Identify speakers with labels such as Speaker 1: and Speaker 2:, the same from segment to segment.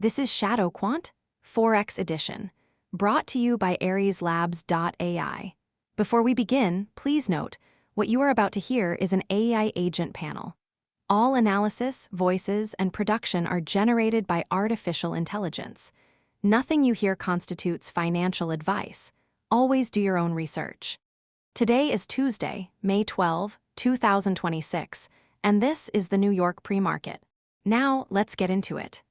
Speaker 1: This is ShadowQuant Forex Edition, brought to you by AriesLabs.ai. Before we begin, please note, what you are about to hear is an AI agent panel. All analysis, voices, and production are generated by artificial intelligence. Nothing you hear constitutes financial advice. Always do your own research. Today is Tuesday, May 12, 2026, and this is the New York pre-market. Now, let's get into it.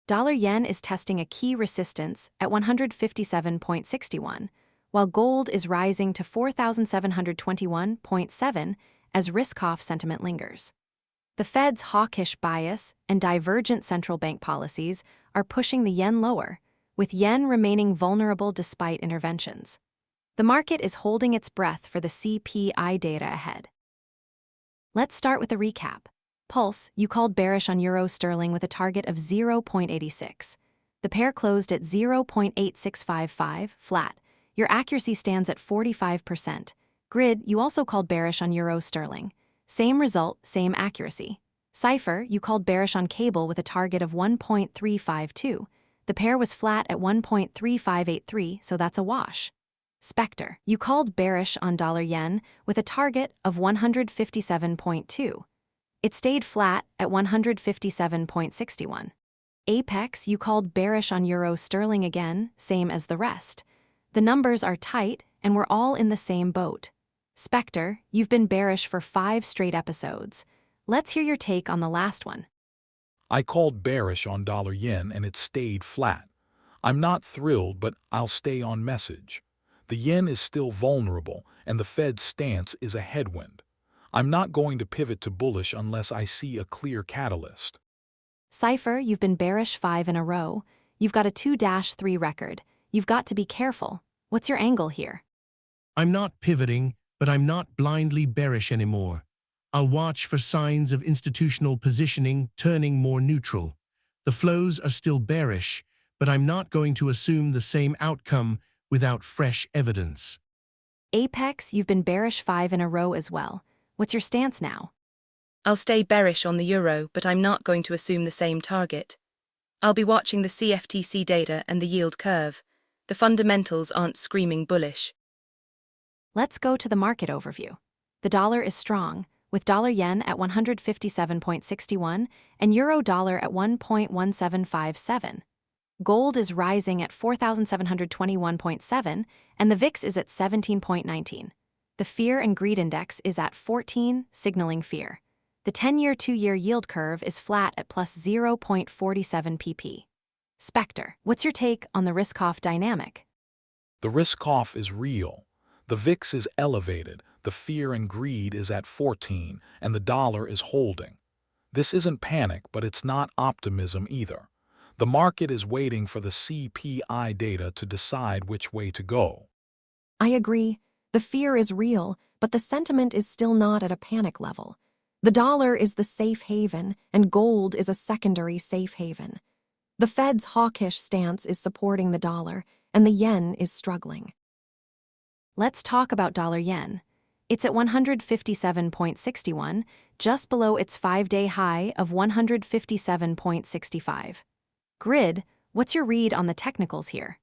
Speaker 1: Dollar-yen is testing a key resistance at 157.61, while gold is rising to 4,721.7 as risk-off sentiment lingers. The Fed's hawkish bias and divergent central bank policies are pushing the yen lower, with yen remaining vulnerable despite interventions. The market is holding its breath for the CPI data ahead. Let's start with a recap. Pulse, you called bearish on euro sterling with a target of 0.86. The pair closed at 0.8655, flat. Your accuracy stands at 45%. Grid, you also called bearish on euro sterling. Same result, same accuracy. CIPHER, you called bearish on cable with a target of 1.352. The pair was flat at 1.3583, so that's a wash. SPECTER, you called bearish on dollar-yen with a target of 157.2. It stayed flat at 157.61. Apex, you called bearish on euro sterling again, same as the rest. The numbers are tight, and we're all in the same boat. SPECTER, you've been bearish for 5 straight episodes. Let's hear your take on the last one.
Speaker 2: I called bearish on dollar-yen and it stayed flat. I'm not thrilled, but I'll stay on message. The yen is still vulnerable, and the Fed's stance is a headwind. I'm not going to pivot to bullish unless I see a clear catalyst.
Speaker 1: CIPHER, you've been bearish 5 in a row. You've got a 2-3 record. You've got to be careful. What's your angle here?
Speaker 3: I'm not pivoting, but I'm not blindly bearish anymore. I'll watch for signs of institutional positioning turning more neutral. The flows are still bearish, but I'm not going to assume the same outcome without fresh evidence.
Speaker 1: Apex, you've been bearish 5 in a row as well. What's your stance now?
Speaker 4: I'll stay bearish on the euro, but I'm not going to assume the same target. I'll be watching the CFTC data and the yield curve. The fundamentals aren't screaming bullish.
Speaker 1: Let's go to the market overview. The dollar is strong, with dollar-yen at 157.61 and euro-dollar at 1.1757. Gold is rising at 4,721.7 and the VIX is at 17.19. The Fear and Greed Index is at 14, signaling fear. The 10-year 2-year yield curve is flat at plus 0.47 pp. SPECTER, what's your take on the risk-off dynamic?
Speaker 2: The risk-off is real. The VIX is elevated, the fear and greed is at 14, and the dollar is holding. This isn't panic, but it's not optimism either. The market is waiting for the CPI data to decide which way to go.
Speaker 1: I agree. The fear is real, but the sentiment is still not at a panic level. The dollar is the safe haven, and gold is a secondary safe haven. The Fed's hawkish stance is supporting the dollar, and the yen is struggling. Let's talk about dollar-yen. It's at 157.61, just below its 5-day high of 157.65. Grid, what's your read on the technicals here?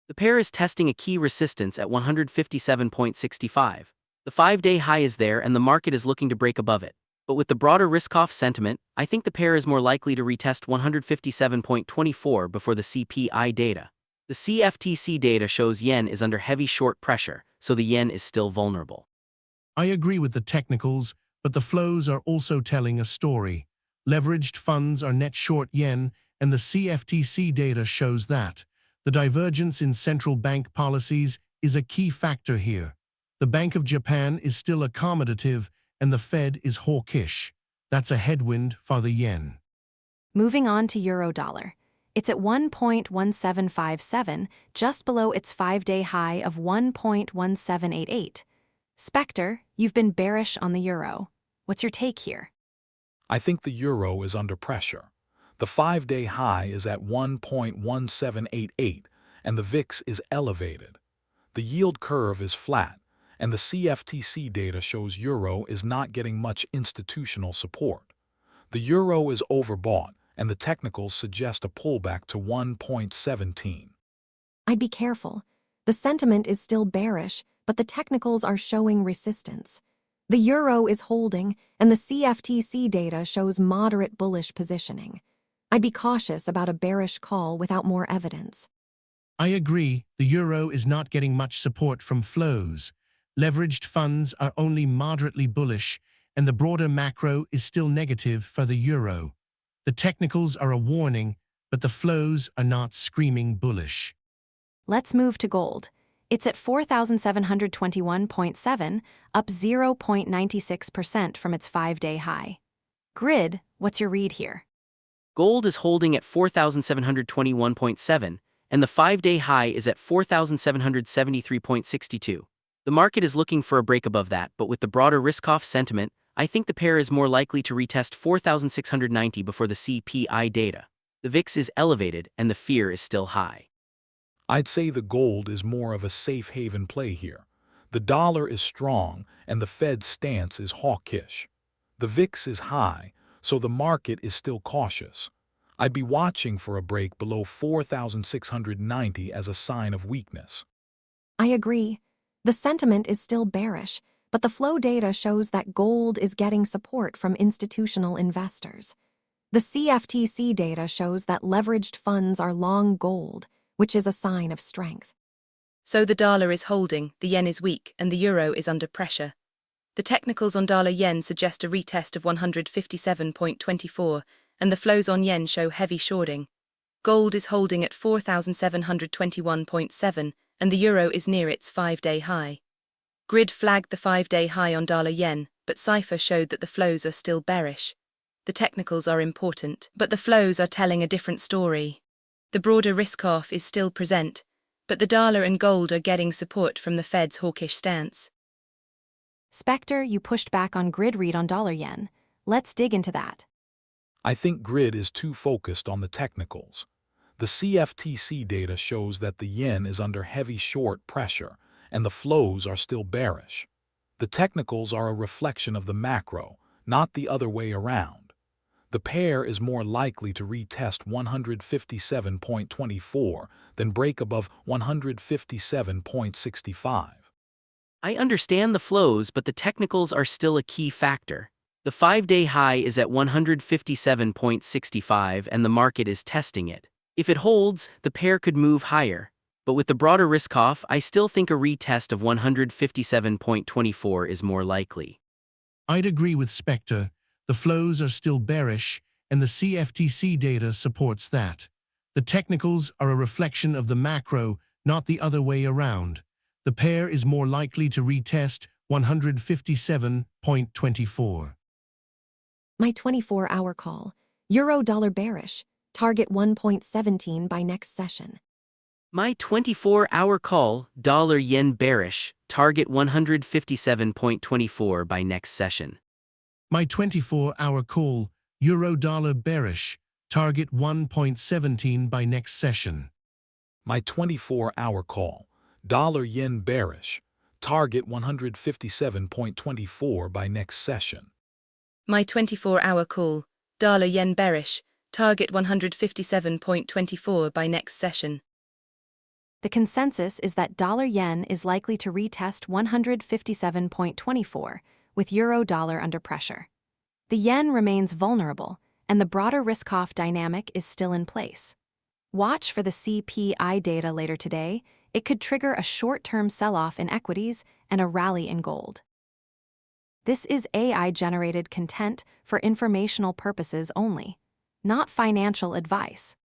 Speaker 5: The pair is testing a key resistance at 157.65. The 5-day high is there and the market is looking to break above it. But with the broader risk-off sentiment, I think the pair is more likely to retest 157.24 before the CPI data. The CFTC data shows yen is under heavy short pressure, so the yen is still vulnerable.
Speaker 3: I agree with the technicals, but the flows are also telling a story. Leveraged funds are net short yen, and the CFTC data shows that. The divergence in central bank policies is a key factor here. The Bank of Japan is still accommodative, and the Fed is hawkish. That's a headwind for the yen.
Speaker 1: Moving on to euro-dollar. It's at 1.1757, just below its 5-day high of 1.1788. SPECTER, you've been bearish on the euro. What's your take here?
Speaker 2: I think the euro is under pressure. The 5-day high is at 1.1788, and the VIX is elevated. The yield curve is flat, and the CFTC data shows euro is not getting much institutional support. The euro is overbought, and the technicals suggest a pullback to 1.17.
Speaker 1: I'd be careful. The sentiment is still bearish, but the technicals are showing resistance. The euro is holding, and the CFTC data shows moderate bullish positioning. I'd be cautious about a bearish call without more evidence.
Speaker 3: I agree, the euro is not getting much support from flows. Leveraged funds are only moderately bullish, and the broader macro is still negative for the euro. The technicals are a warning, but the flows are not screaming bullish.
Speaker 1: Let's move to gold. It's at 4,721.7, up 0.96% from its 5-day high. Grid, what's your read here?
Speaker 5: Gold is holding at 4,721.7, and the 5-day high is at 4,773.62. The market is looking for a break above that, but with the broader risk-off sentiment, I think the pair is more likely to retest 4,690 before the CPI data. The VIX is elevated, and the fear is still high.
Speaker 2: I'd say the gold is more of a safe haven play here. The dollar is strong, and the Fed's stance is hawkish. The VIX is high, so the market is still cautious. I'd be watching for a break below 4,690 as a sign of weakness.
Speaker 1: I agree. The sentiment is still bearish, but the flow data shows that gold is getting support from institutional investors. The CFTC data shows that leveraged funds are long gold, which is a sign of strength.
Speaker 4: So the dollar is holding, the yen is weak, and the euro is under pressure. The technicals on dollar-yen suggest a retest of 157.24, and the flows on yen show heavy shorting. Gold is holding at 4,721.7, and the euro is near its 5-day high. Grid flagged the 5-day high on dollar-yen, but CIPHER showed that the flows are still bearish. The technicals are important, but the flows are telling a different story. The broader risk-off is still present, but the dollar and gold are getting support from the Fed's hawkish stance.
Speaker 1: SPECTER, you pushed back on grid read on dollar-yen. Let's dig into that.
Speaker 2: I think grid is too focused on the technicals. The CFTC data shows that the yen is under heavy short pressure, and the flows are still bearish. The technicals are a reflection of the macro, not the other way around. The pair is more likely to retest 157.24 than break above 157.65.
Speaker 5: I understand the flows, but the technicals are still a key factor. The 5-day high is at 157.65 and the market is testing it. If it holds, the pair could move higher. But with the broader risk-off, I still think a retest of 157.24 is more likely.
Speaker 3: I'd agree with SPECTER. The flows are still bearish, and the CFTC data supports that. The technicals are a reflection of the macro, not the other way around. The pair is more likely to retest 157.24.
Speaker 1: My 24-hour call. Euro-dollar bearish. Target 1.17 by next session.
Speaker 5: My 24-hour call, dollar-yen bearish, target 157.24 by next session.
Speaker 3: My 24-hour call, euro-dollar bearish, target 1.17 by next session.
Speaker 2: My 24-hour call, dollar-yen bearish, target 157.24 by next session.
Speaker 4: My 24-hour call, dollar-yen bearish, target 157.24 by next session.
Speaker 1: The consensus is that dollar-yen is likely to retest 157.24, with euro-dollar under pressure. The yen remains vulnerable, and the broader risk-off dynamic is still in place. Watch for the CPI data later today. It could trigger a short-term sell-off in equities and a rally in gold. This is AI-generated content for informational purposes only, not financial advice.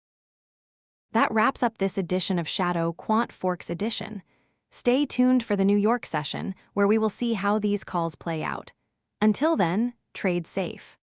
Speaker 1: That wraps up this edition of ShadowQuant Forex Edition. Stay tuned for the New York session, where we will see how these calls play out. Until then, trade safe.